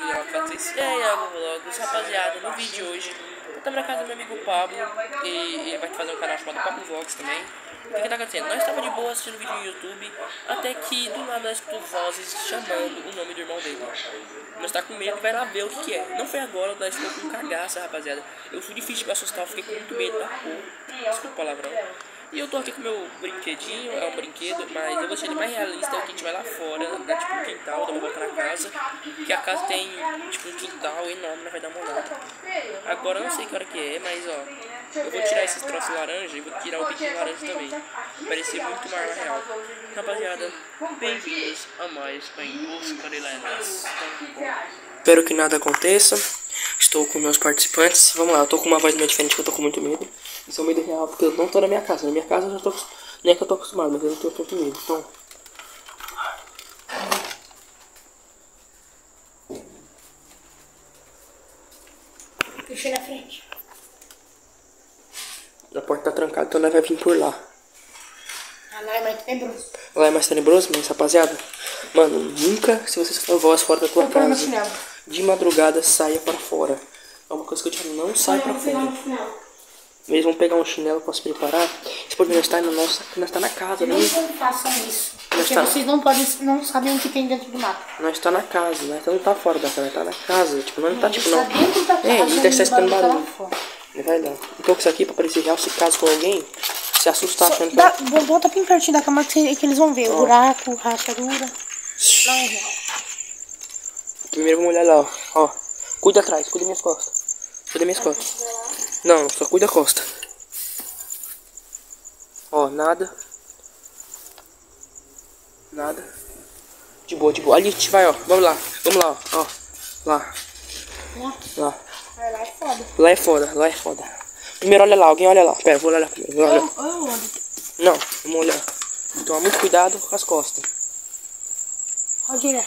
E aí, Vlogs, rapaziada, no vídeo de hoje eu tô na casa do meu amigo Pablo e ele vai fazer um canal chamado Pablo Vlogs também. O que tá acontecendo? Nós estávamos de boa assistindo vídeo no YouTube, até que do nada nós escutamos vozes chamando o nome do irmão dele. Nós tá com medo, vai lá ver o que é. Não foi agora, nós ficamos com cagaça, rapaziada. Eu fui difícil de me assustar, eu fiquei com muito medo da porra. Desculpa o palavrão. E eu tô aqui com o meu brinquedinho, é um brinquedo, mas eu vou deixar ele mais realista, que a gente vai lá fora, né, tipo um quintal, dá uma volta na casa, que a casa tem tipo um quintal enorme, vai dar uma olhada. Agora eu não sei que hora que é, mas ó, eu vou tirar esses troços laranja e vou tirar o biquinho laranja também. Parecia muito maior na real. Rapaziada, bem-vindos a mais Em Busca de Lendas. Espero que nada aconteça. Estou com meus participantes. Vamos lá, eu tô com uma voz meio diferente, que eu tô com muito medo. Isso é um medo real, porque eu não tô na minha casa. Na minha casa eu já tô... Nem é que eu tô acostumado, mas eu não tô com medo. Então... Deixa na frente. A porta tá trancada, então nós vai vir por lá. Ah, lá é mais tenebroso. Lá é mais tenebroso, mas rapaziada, mano, nunca, se você for voz fora da tua casa, de madrugada, saia pra fora. É uma coisa que eu te falo, não sai pra fora. Eles vão pegar um chinelo pra se preparar. Esse problema está nós tá na casa, né? Não façam isso. Porque vocês não sabem o que tem dentro do mato. Nós tá na casa, nós não tá fora da casa, nós tá na casa. Tipo, nós não tá tipo, não. Dentro da casa, ele deve estar escutando barulho. Ele vai dar. Então isso aqui pra parecer real, se caso com alguém, se assustar achando que... Bota bem pertinho da cama que eles vão ver. O buraco, rachadura. Não é real. Primeiro vamos olhar lá, ó. Cuida atrás, cuida minhas costas. Cuida minhas costas. Não, só cuida a costa. Ó, nada. Nada. De boa, de boa. Ali a gente vai, ó. Vamos lá, ó. Lá. Lá. Lá é foda. Lá é foda, lá é foda. Primeiro olha lá, alguém olha lá. Pera, vou olhar primeiro. Vou olhar. Não, vamos olhar. Toma muito cuidado com as costas. Pode ir.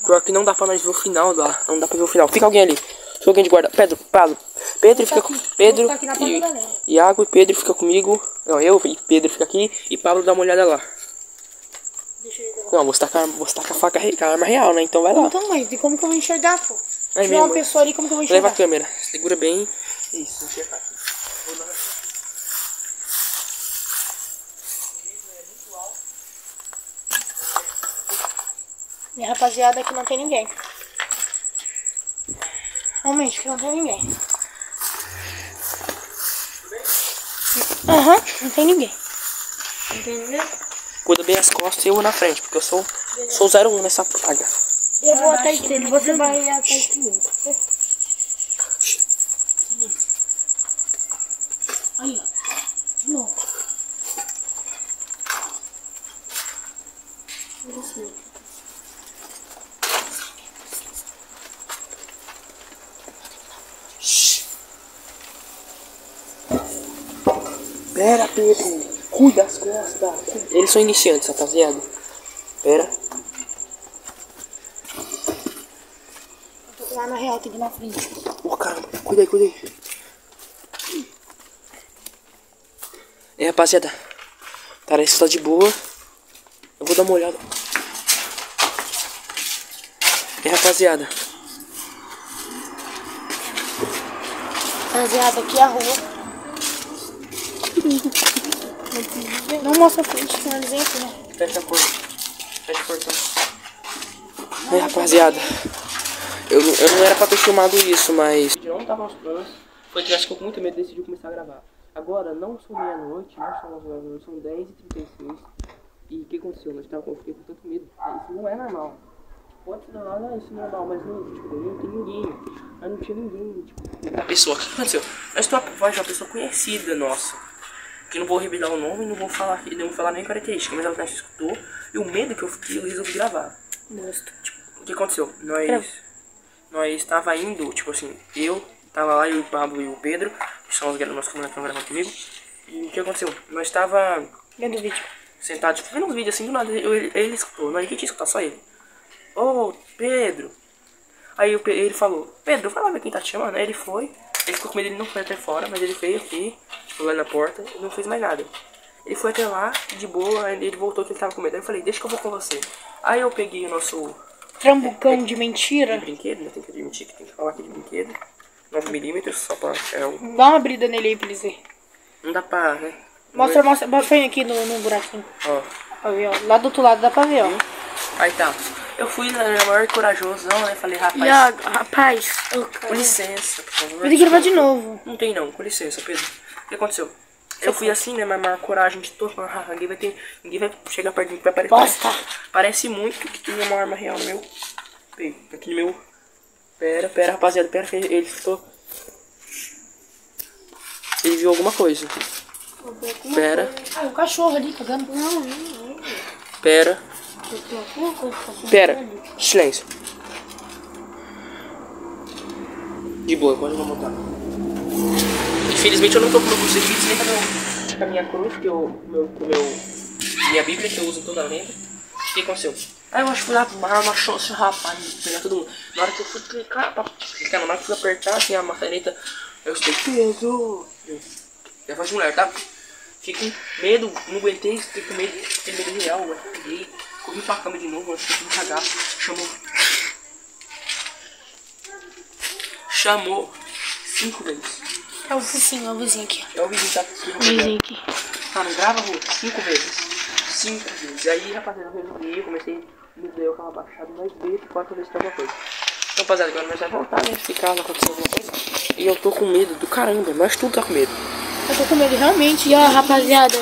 Pior que não dá pra nós ver o final lá. Não dá pra ver o final. Fica alguém ali. Fica alguém de guarda. Pedro fica com... Pedro e Iago e Pedro fica comigo. Não, eu e Pedro fica aqui. E Pablo dá uma olhada lá. Não, você tá com a faca, com a arma real, né? Então vai lá. Então, mas e como que eu vou enxergar, pô? Se tiver uma pessoa ali, como que eu vou enxergar? Leva a câmera. Segura bem. Isso, enxerga aqui. Minha rapaziada, aqui não tem ninguém. Realmente, aqui não tem ninguém. Aham, não tem ninguém. Entendeu? Cuida bem as costas e eu vou na frente, porque eu sou 01 nessa praga. Eu vou atrás dele, você vai atrás dele. Aí, ó. De novo. Pera, Pedro. Cuida das costas. Eles são iniciantes, rapaziada. Pera. Eu tô lá na real, tem que ir na frente. Ô, caramba. Cuida aí. É, rapaziada. Parece que tá de boa. Eu vou dar uma olhada. É, rapaziada. Rapaziada, aqui é a rua. Não mostra a frente, tem um exemplo, né? Fecha a porta. Fecha a porta. É, rapaziada. Eu não era pra ter filmado isso, mas... O vídeo não tava aos planos. Foi que eu acho que eu com muito medo decidiu começar a gravar. Agora, não são meia-noite, não são 9 horas, são 10h36. E o que aconteceu? Eu fiquei com tanto medo. Isso não é normal. Pode ser normal, isso não é normal, mas não, tipo, não tem ninguém. Mas não tinha ninguém, tipo... A pessoa, o que aconteceu? Eu estou a voz de uma pessoa conhecida nossa. Que não vou revelar o nome, não vou falar nem característica, mas ela escutou. E o medo que eu fiquei, eu resolvi gravar. Tipo, o que aconteceu? Nós estava indo, tipo assim, eu tava lá, eu, o Pablo e o Pedro, que são os nossos que estão gravando comigo. E o que aconteceu? Nós estava vendo o vídeo. Sentado, tipo, vendo uns vídeos assim, do nada, ele escutou, não, ninguém tinha escutado, só ele. Ô, Pedro! Aí ele falou, Pedro, vai lá ver quem tá te chamando. Aí ele foi, ele ficou com medo, ele não foi até fora, mas ele veio aqui, tipo, lá na porta, e não fez mais nada. Ele foi até lá, de boa, aí ele voltou que ele tava com medo. Aí eu falei, deixa que eu vou com você. Aí eu peguei o nosso Trambucão de mentira. De brinquedo, né? Tem que admitir que tem que falar aqui de brinquedo. 9mm, só pra... Dá uma abrida nele aí pra eles verem. Não dá pra, né? Mostra, põe aqui no buraquinho. Ó. Pra ver, ó. Lá do outro lado dá pra ver, ó. Aí tá. Eu fui na maior corajosão, né? Falei, rapaz... Iago, rapaz. Com licença, por favor. Eu tenho que gravar de novo. Não tem não, com licença, Pedro. O que aconteceu? Eu fui assim, né? Mas maior coragem de todo. Ninguém vai chegar perto de mim que vai aparecer. Bosta. Parece muito que tem uma arma real no meu peito. Aqui no meu... Pera, rapaziada. Pera que ele escutou. Ele viu alguma coisa. Pera. Ah, o cachorro ali cagando. Pera. Pera. Silêncio. De boa, agora eu vou montar. Infelizmente eu não tô com o meu crucifixo nem com a minha cruz, que minha Bíblia que eu uso toda a lenda. O que aconteceu? Aí eu acho que fui lá pro mar, uma chance, rapaz, pegar todo mundo. Na hora que eu fui clicar, na hora que eu fui apertar assim a maçaneta, eu escutei peso. É voz de mulher, tá? Fiquei com medo, não aguentei, fiquei com medo, fiquei medo real, eu peguei, corri pra cama de novo, acho que eu fui cagar, chamou 5 vezes. É o vizinho aqui. É o vizinho, tá? O vizinho aqui. Tá, não grava, Rô? 5 vezes. 5 vezes. Aí, rapaziada, eu resolvi, eu comecei a me doer o carro abaixado mais vezes, 4 vezes pra alguma coisa. Então, rapaziada, agora nós vamos voltar, né? Se caso acontecer alguma coisa. E eu tô com medo do caramba, nós tudo tá com medo. Eu tô com medo realmente. E ó, rapaziada,